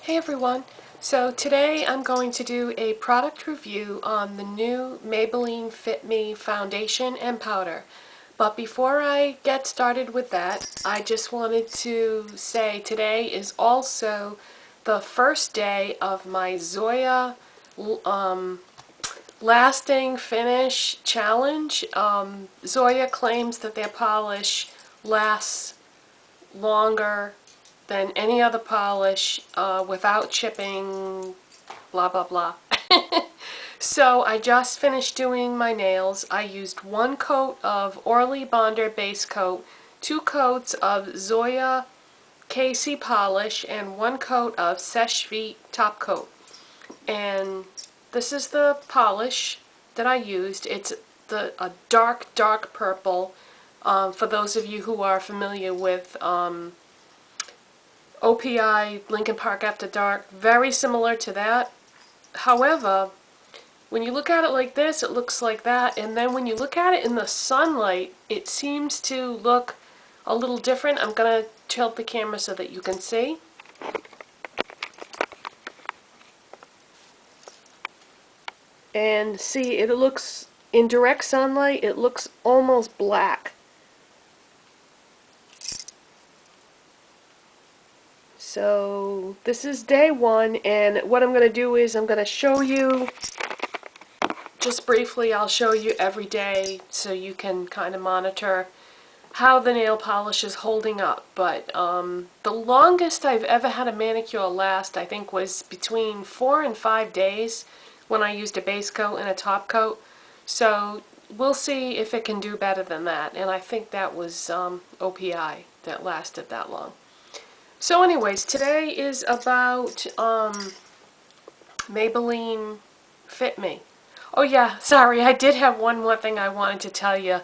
Hey everyone! So today I'm going to do a product review on the new Maybelline Fit Me foundation and powder. But before I get started with that, I just wanted to say today is also the first day of my Zoya lasting finish challenge. Zoya claims that their polish lasts longer than any other polish without chipping, blah blah blah. So I just finished doing my nails. I used one coat of Orly Bonder base coat, 2 coats of Zoya Casey polish, and 1 coat of Seche Vite top coat. And this is the polish that I used. It's a dark purple. For those of you who are familiar with OPI, Linkin Park After Dark, very similar to that. However, when you look at it like this, it looks like that, and then when you look at it in the sunlight, it seems to look a little different. I'm going to tilt the camera so that you can see. And see, it looks, in direct sunlight, it looks almost black. So this is day 1, and what I'm going to do is I'm going to show you, just briefly, I'll show you every day so you can kind of monitor how the nail polish is holding up. But the longest I've ever had a manicure last, I think, was between 4 and 5 days when I used a base coat and a top coat. So we'll see if it can do better than that, and I think that was OPI that lasted that long. So anyways, today is about Maybelline Fit Me. Oh yeah, sorry, I did have one more thing I wanted to tell you.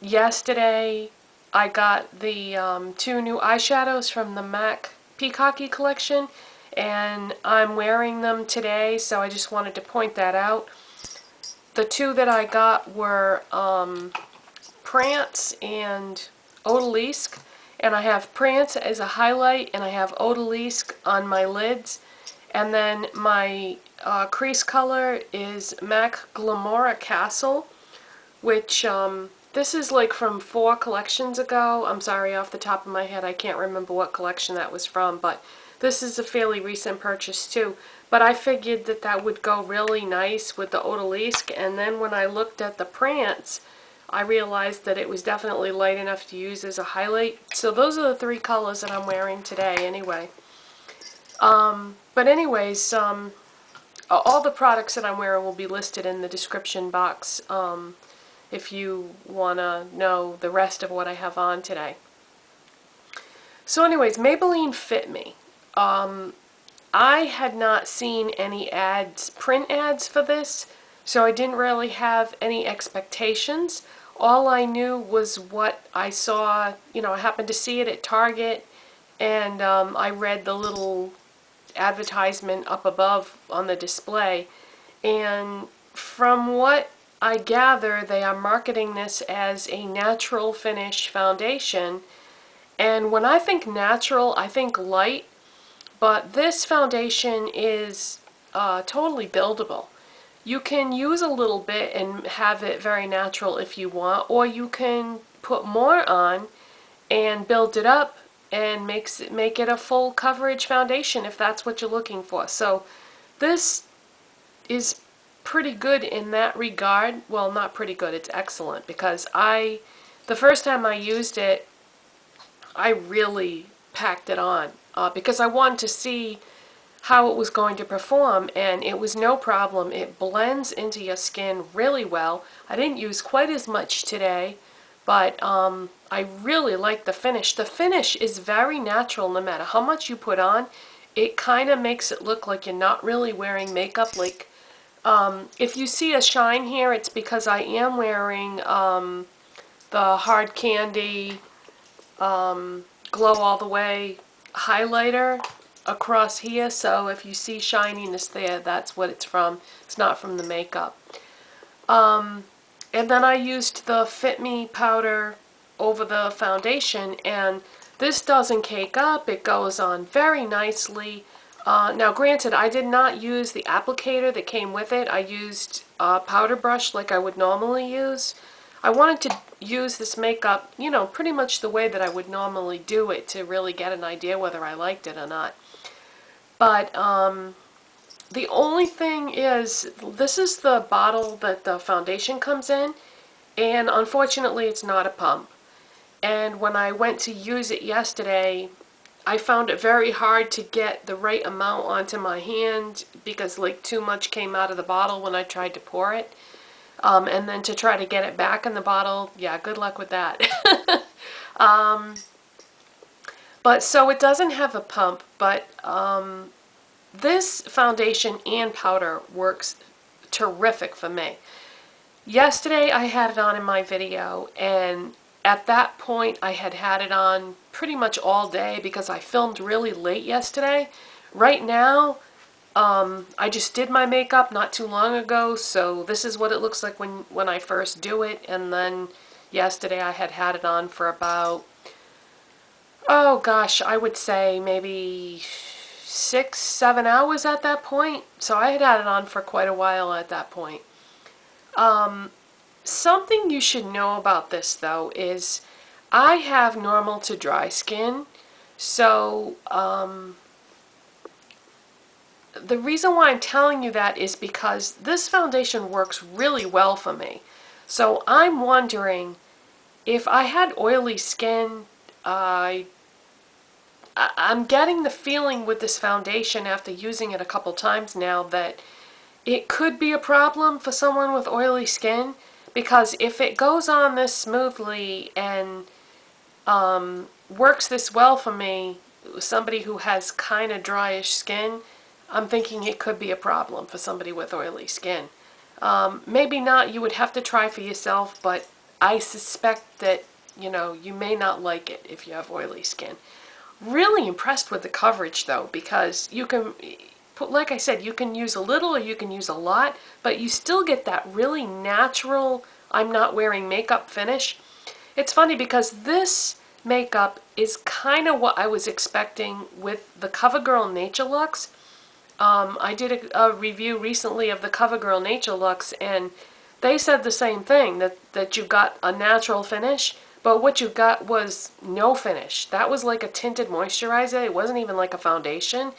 Yesterday I got the 2 new eyeshadows from the MAC Peacocky collection, and I'm wearing them today, so I just wanted to point that out. The 2 that I got were Prance and Odalisque. And I have Prance as a highlight, and I have Odalisque on my lids. And then my crease color is MAC Glamora Castle, which this is like from 4 collections ago. I'm sorry, off the top of my head, I can't remember what collection that was from, but this is a fairly recent purchase too. But I figured that that would go really nice with the Odalisque, and then when I looked at the Prance, I realized that it was definitely light enough to use as a highlight. So those are the 3 colors that I'm wearing today anyway. But anyways, all the products that I'm wearing will be listed in the description box if you want to know the rest of what I have on today. So anyways, Maybelline Fit Me. I had not seen any ads, print ads for this, so I didn't really have any expectations. All I knew was what I saw. You know, I happened to see it at Target, and I read the little advertisement up above on the display. And from what I gather, they are marketing this as a natural finish foundation. And when I think natural, I think light, but this foundation is totally buildable. You can use a little bit and have it very natural if you want, or you can put more on and build it up and make it a full coverage foundation if that's what you're looking for. So this is pretty good in that regard. Well, not pretty good, it's excellent, because the first time I used it, I really packed it on because I wanted to see how it was going to perform, and it was no problem. It blends into your skin really well. I didn't use quite as much today, but I really like the finish. The finish is very natural no matter how much you put on. It kind of makes it look like you're not really wearing makeup. Like if you see a shine here, it's because I am wearing the Hard Candy Glow All The Way highlighter across here, so if you see shininess there, that's what it's from. It's not from the makeup. And then I used the Fit Me powder over the foundation, and this doesn't cake up. It goes on very nicely. Now granted, I did not use the applicator that came with it. I used a powder brush like I would normally use. I wanted to use this makeup, you know, pretty much the way that I would normally do it to really get an idea whether I liked it or not. But the only thing is, this is the bottle that the foundation comes in, and unfortunately it's not a pump. And when I went to use it yesterday, I found it very hard to get the right amount onto my hand because like too much came out of the bottle when I tried to pour it. And then to try to get it back in the bottle, yeah, good luck with that. But so it doesn't have a pump, but this foundation and powder works terrific for me. Yesterday I had it on in my video, and at that point I had had it on pretty much all day because I filmed really late yesterday. Right now, I just did my makeup not too long ago, so this is what it looks like when I first do it, and then yesterday I had had it on for about, oh gosh, I would say maybe 6-7 hours at that point. So I had had it on for quite a while at that point. Something you should know about this though is I have normal to dry skin, so the reason why I'm telling you that is because this foundation works really well for me. So I'm wondering if I had oily skin. I'm getting the feeling with this foundation after using it a couple times now that it could be a problem for someone with oily skin, because if it goes on this smoothly and works this well for me, somebody who has kind of dryish skin, I'm thinking it could be a problem for somebody with oily skin. Maybe not, you would have to try for yourself, but I suspect that, you know, you may not like it if you have oily skin. Really impressed with the coverage though, because you can, like I said, you can use a little or you can use a lot, but you still get that really natural, I'm not wearing makeup finish. It's funny because this makeup is kind of what I was expecting with the CoverGirl Nature Lux. I did a review recently of the CoverGirl Nature Lux, and they said the same thing, that you got a natural finish, but what you got was no finish. That was like a tinted moisturizer. It wasn't even like a foundation.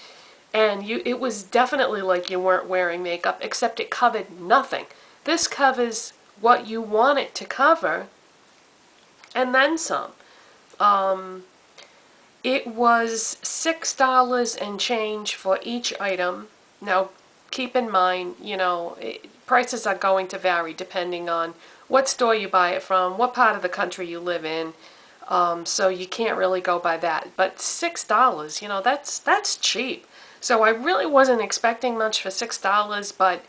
And it was definitely like you weren't wearing makeup, except it covered nothing. This covers what you want it to cover, and then some. It was $6 and change for each item. Now, keep in mind, you know, prices are going to vary depending on what store you buy it from, what part of the country you live in. So you can't really go by that. But $6, you know, that's cheap. So I really wasn't expecting much for $6, but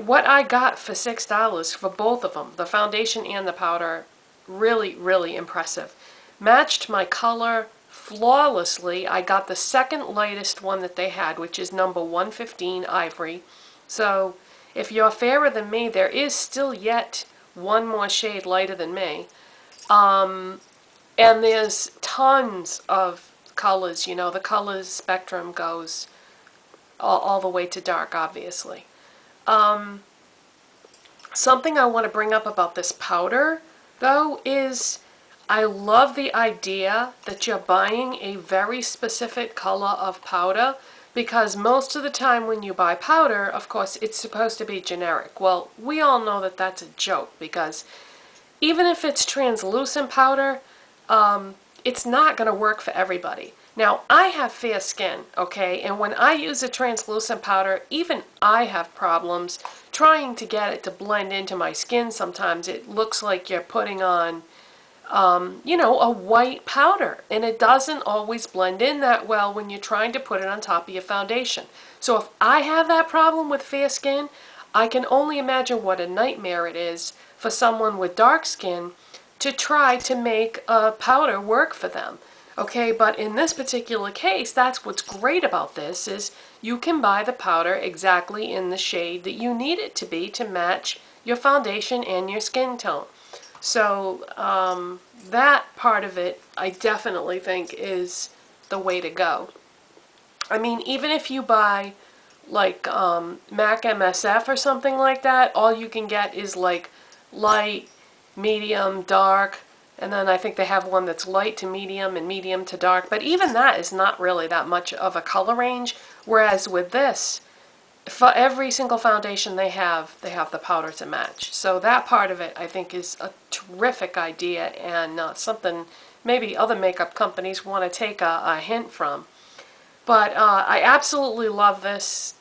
what I got for $6 for both of them, the foundation and the powder, really, really impressive. Matched my color flawlessly. I got the second lightest one that they had, which is number 115 Ivory. So if you're fairer than me, there is still yet one more shade lighter than me. And there's tons of colors, you know, the colors spectrum goes all the way to dark, obviously. Something I want to bring up about this powder, though, is I love the idea that you're buying a very specific color of powder, because most of the time when you buy powder, of course, it's supposed to be generic. Well, we all know that that's a joke, because even if it's translucent powder, it's not going to work for everybody. Now, I have fair skin, okay, and when I use a translucent powder, even I have problems trying to get it to blend into my skin. Sometimes it looks like you're putting on, you know, a white powder, and it doesn't always blend in that well when you're trying to put it on top of your foundation. So if I have that problem with fair skin, I can only imagine what a nightmare it is for someone with dark skin to try to make a powder work for them. Okay, but in this particular case, that's what's great about this, is you can buy the powder exactly in the shade that you need it to be to match your foundation and your skin tone. So that part of it, I definitely think is the way to go. I mean, even if you buy like MAC MSF or something like that, all you can get is like light, medium, dark, and then I think they have one that's light to medium and medium to dark, but even that is not really that much of a color range, whereas with this, for every single foundation they have the powder to match. So that part of it I think is a terrific idea, and something maybe other makeup companies want to take a hint from. But I absolutely love this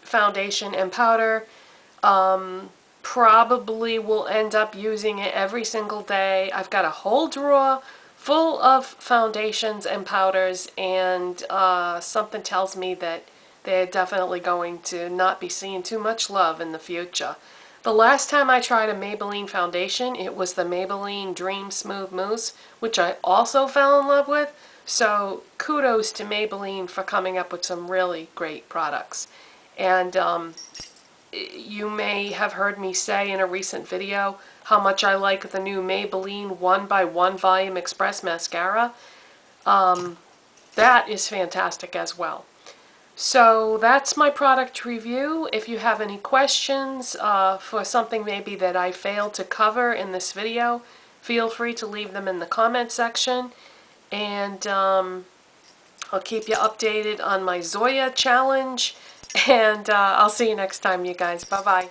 foundation and powder. Probably will end up using it every single day. I've got a whole drawer full of foundations and powders, and something tells me that they're definitely going to not be seeing too much love in the future. The last time I tried a Maybelline foundation, it was the Maybelline Dream Smooth Mousse, which I also fell in love with. So kudos to Maybelline for coming up with some really great products. And you may have heard me say in a recent video how much I like the new Maybelline One by One Volume Express Mascara. That is fantastic as well. So that's my product review. If you have any questions for something maybe that I failed to cover in this video, feel free to leave them in the comment section. And I'll keep you updated on my Zoya challenge. And I'll see you next time, you guys. Bye-bye.